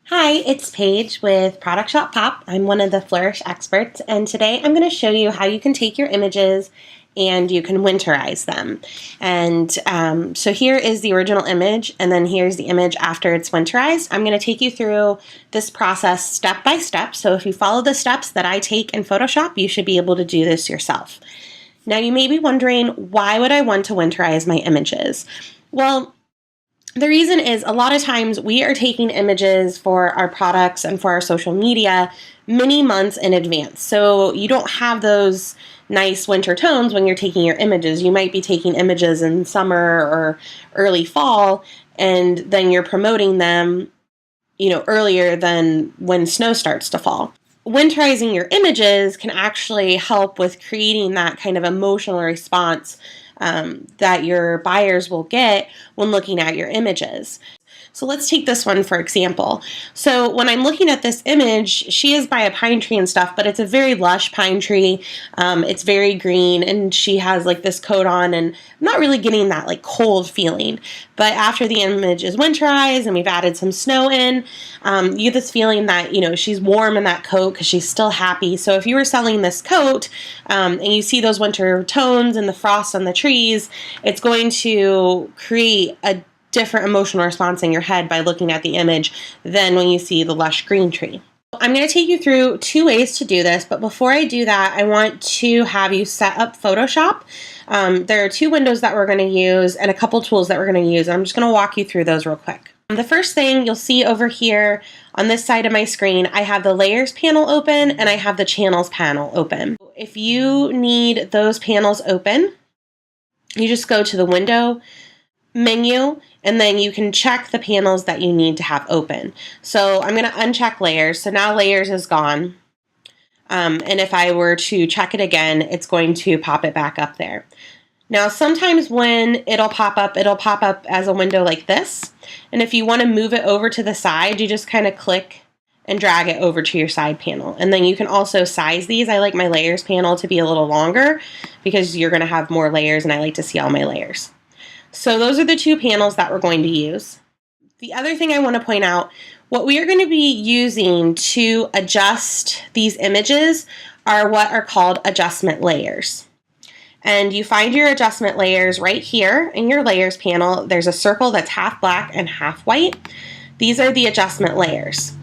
Hi, it's Paige with Product Shop Pop. I'm one of the Flourish experts, and today I'm going to show you how you can take your images and you can winterize them. And so here is the original image, and then here's the image after it's winterized. I'm going to take you through this process step by step. So if you follow the steps that I take in Photoshop, you should be able to do this yourself. Now you may be wondering, why would I want to winterize my images? Well, the reason is a lot of times we are taking images for our products and for our social media many months in advance. So you don't have those nice winter tones when you're taking your images. You might be taking images in summer or early fall, and then you're promoting them, earlier than when snow starts to fall. Winterizing your images can actually help with creating that kind of emotional response that your buyers will get when looking at your images. So let's take this one for example. So when I'm looking at this image, she is by a pine tree and stuff, but it's a very lush pine tree. It's very green, and she has like this coat on, and I'm not really getting that like cold feeling. But after the image is winterized and we've added some snow in, you get this feeling that, she's warm in that coat because she's still happy. So if you were selling this coat and you see those winter tones and the frost on the trees, it's going to create a different emotional response in your head by looking at the image than when you see the lush green tree. I'm going to take you through two ways to do this, but before I do that, I want to have you set up Photoshop. There are two windows that we're going to use and a couple tools that we're going to use. I'm just going to walk you through those real quick. The first thing you'll see over here on this side of my screen, I have the Layers panel open and I have the Channels panel open. If you need those panels open, you just go to the Window menu, and then you can check the panels that you need to have open. So I'm going to uncheck Layers. So now Layers is gone. And if I were to check it again, it's going to pop it back up there. Now sometimes when it'll pop up as a window like this. And if you want to move it over to the side, you just kind of click and drag it over to your side panel. And then you can also size these. I like my Layers panel to be a little longer because you're going to have more layers, and I like to see all my layers. So those are the two panels that we're going to use. The other thing I want to point out, what we are going to be using to adjust these images are what are called adjustment layers. And you find your adjustment layers right here in your Layers panel. There's a circle that's half black and half white. These are the adjustment layers.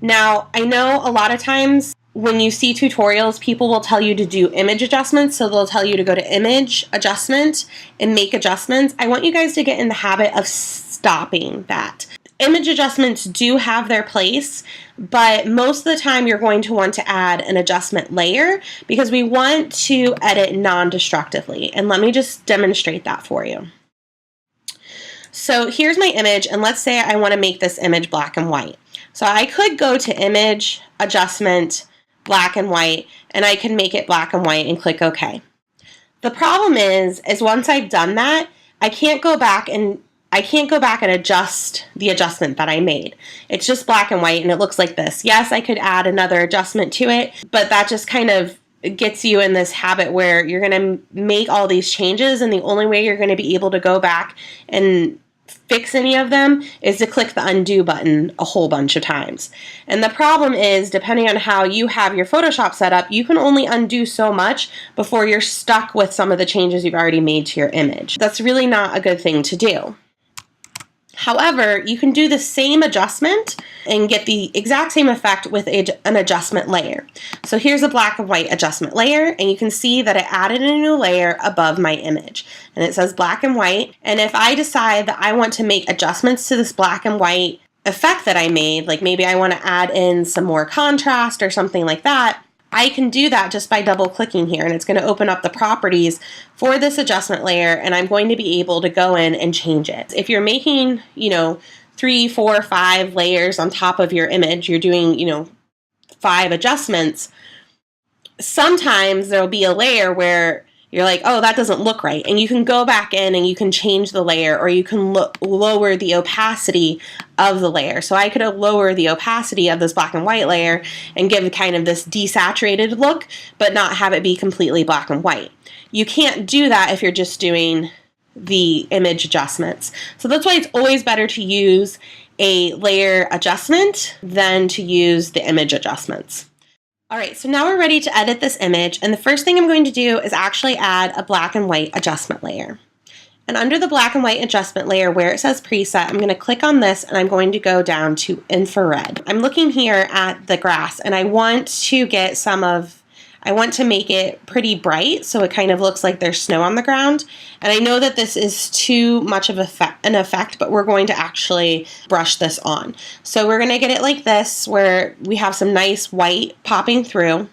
Now, I know a lot of times when you see tutorials, people will tell you to do image adjustments. So they'll tell you to go to Image Adjustment and make adjustments. I want you guys to get in the habit of stopping that. Image adjustments do have their place, but most of the time you're going to want to add an adjustment layer because we want to edit non-destructively. And let me just demonstrate that for you. So here's my image, and let's say I want to make this image black and white. So I could go to Image, Adjustment, Black and White, and I can make it black and white and click OK. The problem is once I've done that, I can't go back and adjust the adjustment that I made. It's just black and white and it looks like this. Yes, I could add another adjustment to it, but that just kind of gets you in this habit where you're going to make all these changes, and the only way you're going to be able to go back and fix any of them is to click the undo button a whole bunch of times. And the problem is, depending on how you have your Photoshop set up, you can only undo so much before you're stuck with some of the changes you've already made to your image. That's really not a good thing to do. However, you can do the same adjustment and get the exact same effect with an adjustment layer. So here's a black and white adjustment layer, and you can see that I added a new layer above my image. And it says black and white. And if I decide that I want to make adjustments to this black and white effect that I made, like maybe I want to add in some more contrast or something like that, I can do that just by double clicking here, and it's going to open up the properties for this adjustment layer, and I'm going to be able to go in and change it. If you're making, 3, 4, 5 layers on top of your image, you're doing, 5 adjustments, sometimes there'll be a layer where you're like, oh, that doesn't look right. And you can go back in and you can change the layer, or you can lower the opacity of the layer. So I could lower the opacity of this black and white layer and give kind of this desaturated look, but not have it be completely black and white. You can't do that if you're just doing the image adjustments. So that's why it's always better to use a layer adjustment than to use the image adjustments. All right, so now we're ready to edit this image, and the first thing I'm going to do is actually add a black and white adjustment layer. And under the black and white adjustment layer where it says preset, I'm going to click on this and I'm going to go down to infrared. I'm looking here at the grass and I want to make it pretty bright so it kind of looks like there's snow on the ground. And I know that this is too much of an effect, but we're going to actually brush this on. So we're going to get it like this where we have some nice white popping through.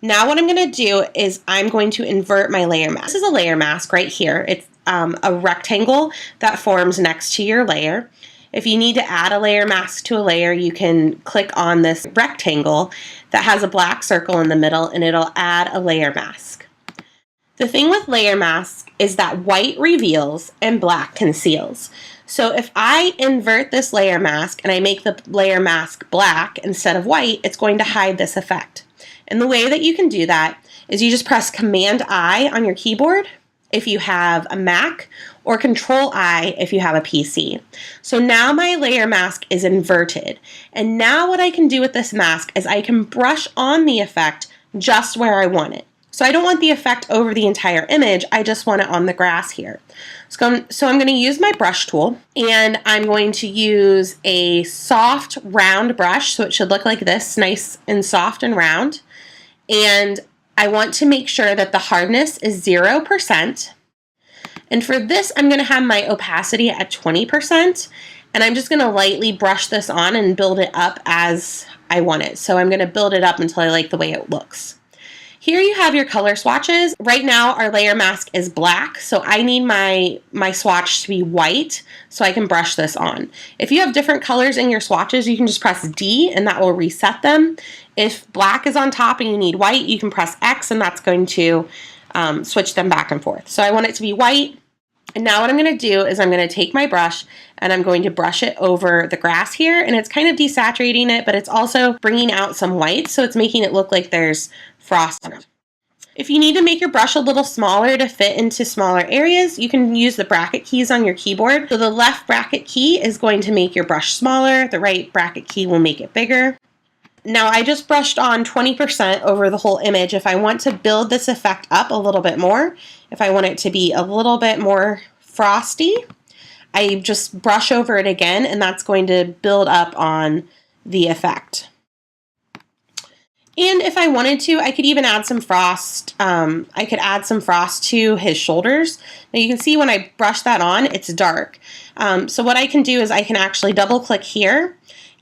Now what I'm going to do is I'm going to invert my layer mask. This is a layer mask right here. It's a rectangle that forms next to your layer. If you need to add a layer mask to a layer, you can click on this rectangle that has a black circle in the middle and it'll add a layer mask. The thing with layer mask is that white reveals and black conceals. So if I invert this layer mask and I make the layer mask black instead of white, it's going to hide this effect. And the way that you can do that is you just press Command-I on your keyboard if you have a Mac, or Control-I if you have a PC. So now my layer mask is inverted. And now what I can do with this mask is I can brush on the effect just where I want it. So I don't want the effect over the entire image, I just want it on the grass here. So I'm going to use my brush tool, and I'm going to use a soft round brush, so it should look like this, nice and soft and round. And I want to make sure that the hardness is 0%. And for this, I'm going to have my opacity at 20%. And I'm just going to lightly brush this on and build it up as I want it. So I'm going to build it up until I like the way it looks. Here you have your color swatches. Right now our layer mask is black, so I need my swatch to be white so I can brush this on. If you have different colors in your swatches, you can just press D and that will reset them. If black is on top and you need white, you can press X and that's going to switch them back and forth. So I want it to be white. And now what I'm going to do is I'm going to take my brush and I'm going to brush it over the grass here, and it's kind of desaturating it, but it's also bringing out some white, so it's making it look like there's frost on it. If you need to make your brush a little smaller to fit into smaller areas, you can use the bracket keys on your keyboard. So the left bracket key is going to make your brush smaller, the right bracket key will make it bigger. Now I just brushed on 20% over the whole image. If I want to build this effect up a little bit more, if I want it to be a little bit more frosty, I just brush over it again and that's going to build up on the effect. And if I wanted to, I could even add some frost. I could add some frost to his shoulders. Now you can see when I brush that on, it's dark. So what I can do is I can actually double click here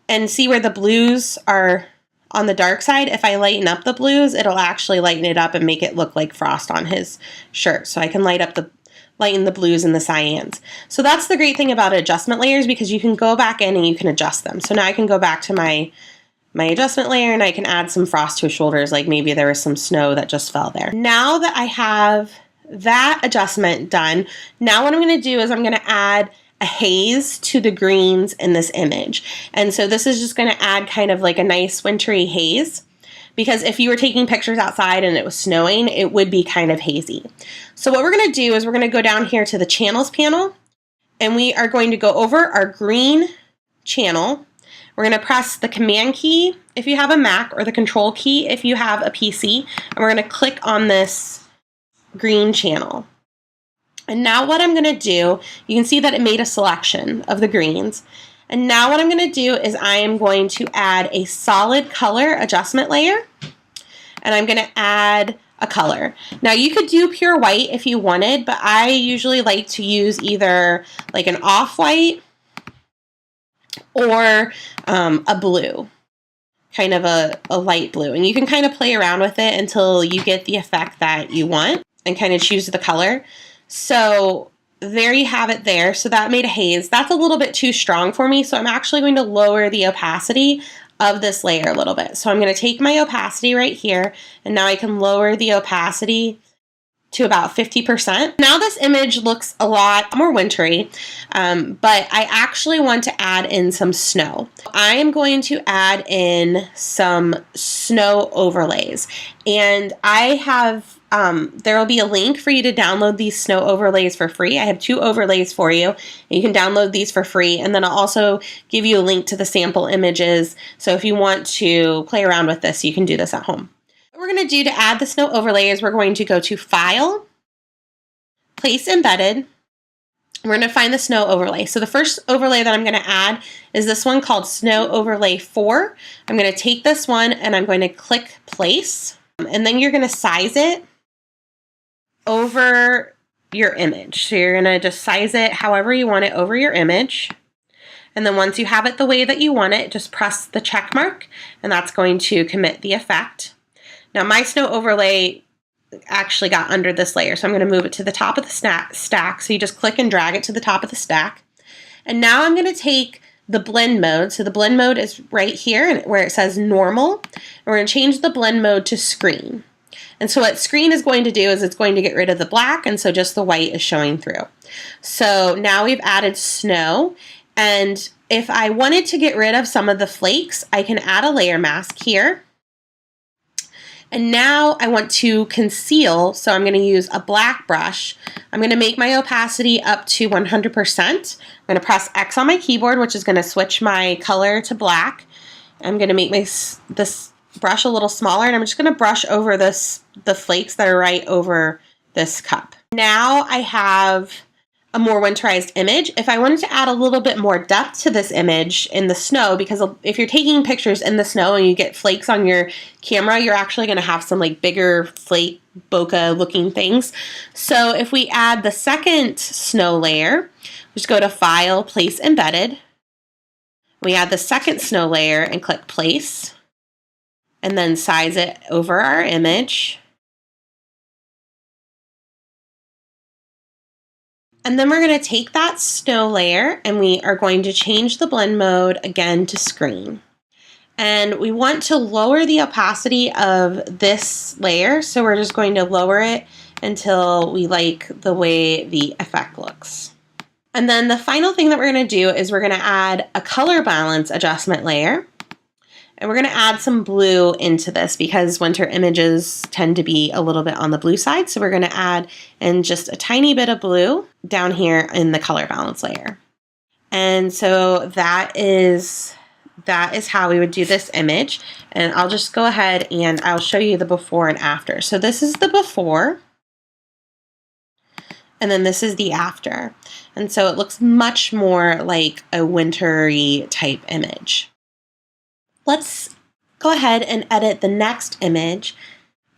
and see where the blues are on the dark side. If I lighten up the blues, it'll actually lighten it up and make it look like frost on his shirt. So I can lighten the blues and the cyans. So that's the great thing about adjustment layers, because you can go back in and you can adjust them. So now I can go back to my adjustment layer and I can add some frost to his shoulders, like maybe there was some snow that just fell there. Now that I have that adjustment done, now what I'm going to do is I'm going to add a haze to the greens in this image. And so this is just going to add kind of like a nice wintry haze, because if you were taking pictures outside and it was snowing, it would be kind of hazy. So what we're going to do is we're going to go down here to the channels panel, and we are going to go over our green channel. We're going to press the Command key if you have a Mac, or the Control key if you have a PC, and we're going to click on this green channel. And now what I'm going to do, you can see that it made a selection of the greens. And now what I'm going to do is I am going to add a solid color adjustment layer, and I'm going to add a color. Now you could do pure white if you wanted, but I usually like to use either like an off-white or a blue, kind of a light blue. And you can kind of play around with it until you get the effect that you want and kind of choose the color. So there you have it there. So that made a haze. That's a little bit too strong for me, so I'm actually going to lower the opacity of this layer a little bit. So I'm going to take my opacity right here, and now I can lower the opacity to about 50%. Now this image looks a lot more wintry, but I actually want to add in some snow. I am going to add in some snow overlays, and I have there will be a link for you to download these snow overlays for free. I have 2 overlays for you. You can download these for free, and then I'll also give you a link to the sample images. So if you want to play around with this, you can do this at home. What we're going to do to add the snow overlay is we're going to go to File, Place Embedded. We're going to find the snow overlay. So the first overlay that I'm going to add is this one called Snow Overlay 4. I'm going to take this one and I'm going to click Place, and then you're going to size it over your image. So you're going to just size it however you want it over your image. And then once you have it the way that you want it, just press the check mark, and that's going to commit the effect. Now my snow overlay actually got under this layer, so I'm going to move it to the top of the stack. So you just click and drag it to the top of the stack. And now I'm going to take the blend mode. So the blend mode is right here where it says normal. And we're going to change the blend mode to screen. And so what screen is going to do is it's going to get rid of the black, and so just the white is showing through. So now we've added snow, and if I wanted to get rid of some of the flakes, I can add a layer mask here. And now I want to conceal, so I'm going to use a black brush. I'm going to make my opacity up to 100%. I'm going to press X on my keyboard, which is going to switch my color to black. I'm going to make this brush a little smaller, and I'm just going to brush over the flakes that are right over this cup. Now I have a more winterized image. If I wanted to add a little bit more depth to this image in the snow, because if you're taking pictures in the snow and you get flakes on your camera, you're actually going to have some like bigger flake bokeh looking things. So if we add the second snow layer, just go to File, Place Embedded. We add the second snow layer and click Place, and then size it over our image. And then we're going to take that snow layer and we are going to change the blend mode again to screen. And we want to lower the opacity of this layer, so we're just going to lower it until we like the way the effect looks. And then the final thing that we're going to do is we're going to add a color balance adjustment layer. And we're going to add some blue into this because winter images tend to be a little bit on the blue side. So we're going to add in just a tiny bit of blue down here in the color balance layer. And so that is how we would do this image. And I'll just go ahead and I'll show you the before and after. So this is the before, and then this is the after. And so it looks much more like a wintry type image. Let's go ahead and edit the next image.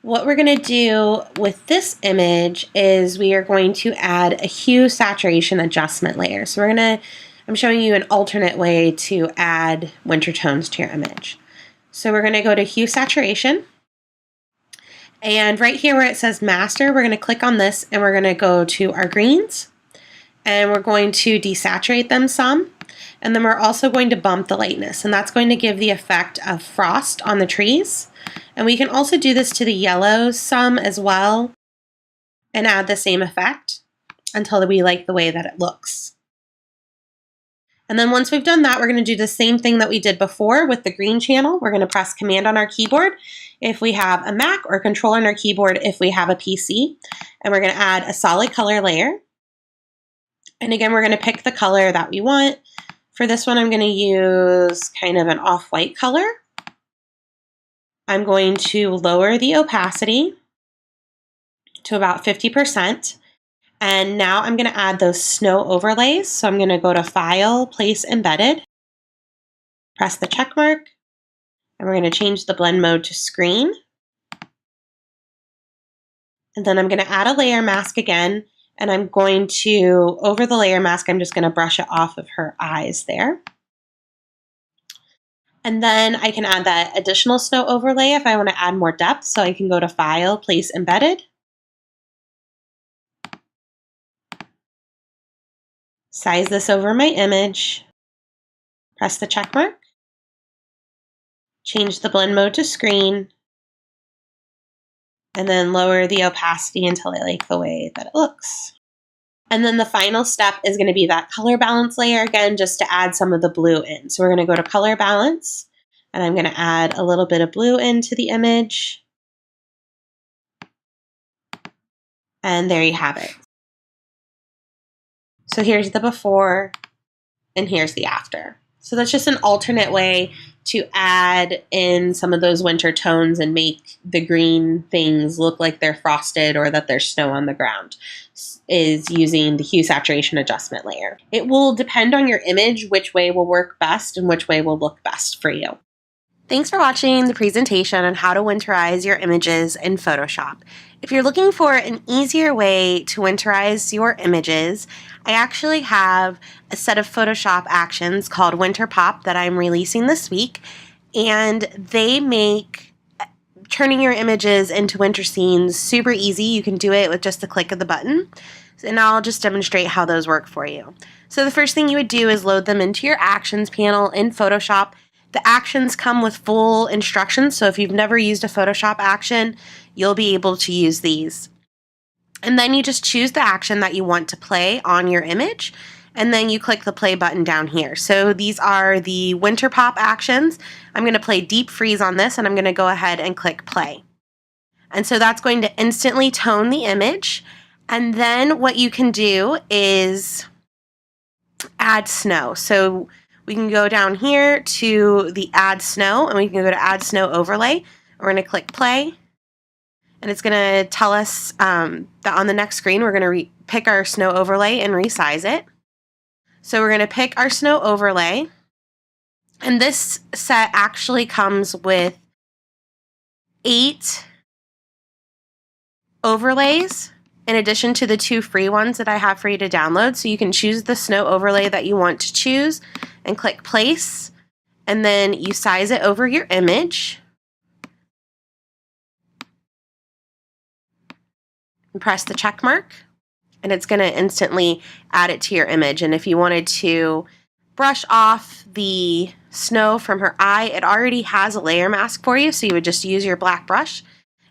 What we're going to do with this image is we are going to add a hue saturation adjustment layer. So I'm showing you an alternate way to add winter tones to your image. So we're going to go to hue saturation. And right here where it says master, we're going to click on this and we're going to go to our greens. And we're going to desaturate them some. And then we're also going to bump the lightness, and that's going to give the effect of frost on the trees. And we can also do this to the yellows some as well and add the same effect until we like the way that it looks. And then once we've done that, we're going to do the same thing that we did before with the green channel. We're going to press Command on our keyboard if we have a Mac, or Control on our keyboard if we have a PC. And we're going to add a solid color layer. And again, we're going to pick the color that we want. For this one, I'm going to use kind of an off-white color. I'm going to lower the opacity to about 50%. And now I'm going to add those snow overlays. So I'm going to go to File, Place Embedded, press the check mark, and we're going to change the blend mode to screen. And then I'm going to add a layer mask again. And I'm going to, over the layer mask, I'm just going to brush it off of her eyes there. And then I can add that additional snow overlay if I want to add more depth. So I can go to File, Place Embedded. Size this over my image. Press the check mark. Change the blend mode to screen. And then lower the opacity until I like the way that it looks. And then the final step is going to be that color balance layer again, just to add some of the blue in. So we're going to go to color balance, and I'm going to add a little bit of blue into the image. And there you have it. So here's the before and here's the after. So that's just an alternate way to add in some of those winter tones and make the green things look like they're frosted or that there's snow on the ground, is using the hue saturation adjustment layer. It will depend on your image which way will work best and which way will look best for you. Thanks for watching the presentation on how to winterize your images in Photoshop. If you're looking for an easier way to winterize your images, I actually have a set of Photoshop actions called Winter Pop that I'm releasing this week, and they make turning your images into winter scenes super easy. You can do it with just a click of the button, and I'll just demonstrate how those work for you. So the first thing you would do is load them into your Actions panel in Photoshop. The actions come with full instructions, so if you've never used a Photoshop action, you'll be able to use these. And then you just choose the action that you want to play on your image, and then you click the play button down here. So these are the Winter Pop actions. I'm going to play Deep Freeze on this, and I'm going to go ahead and click play. And so that's going to instantly tone the image. And then what you can do is add snow. So we can go down here to the Add Snow, and we can go to Add Snow Overlay. We're going to click play, and it's going to tell us that on the next screen we're going to pick our snow overlay and resize it. So we're going to pick our snow overlay, and this set actually comes with 8 overlays in addition to the 2 free ones that I have for you to download. So you can choose the snow overlay that you want to choose and click place, and then you size it over your image and press the check mark, and it's going to instantly add it to your image. And if you wanted to brush off the snow from her eye, it already has a layer mask for you, so you would just use your black brush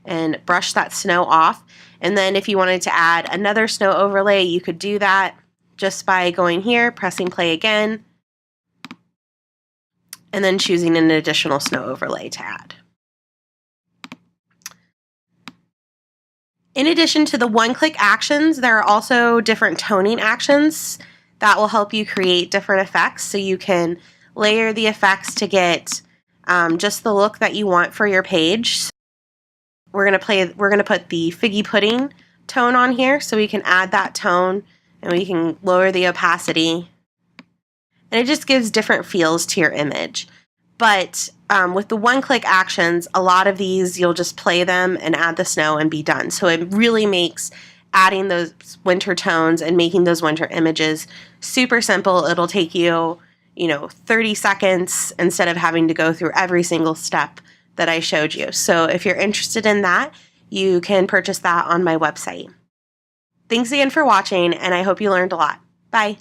and brush that snow off. And then if you wanted to add another snow overlay, you could do that just by going here, pressing play again, and then choosing an additional snow overlay to add. In addition to the one-click actions, there are also different toning actions that will help you create different effects. So you can layer the effects to get just the look that you want for your page. We're gonna put the figgy pudding tone on here, so we can add that tone, and we can lower the opacity, and it just gives different feels to your image. But with the one-click actions, a lot of these you'll just play them and add the snow and be done. So it really makes adding those winter tones and making those winter images super simple. It'll take you, 30 seconds instead of having to go through every single step that I showed you. So if you're interested in that, you can purchase that on my website. Thanks again for watching, and I hope you learned a lot. Bye.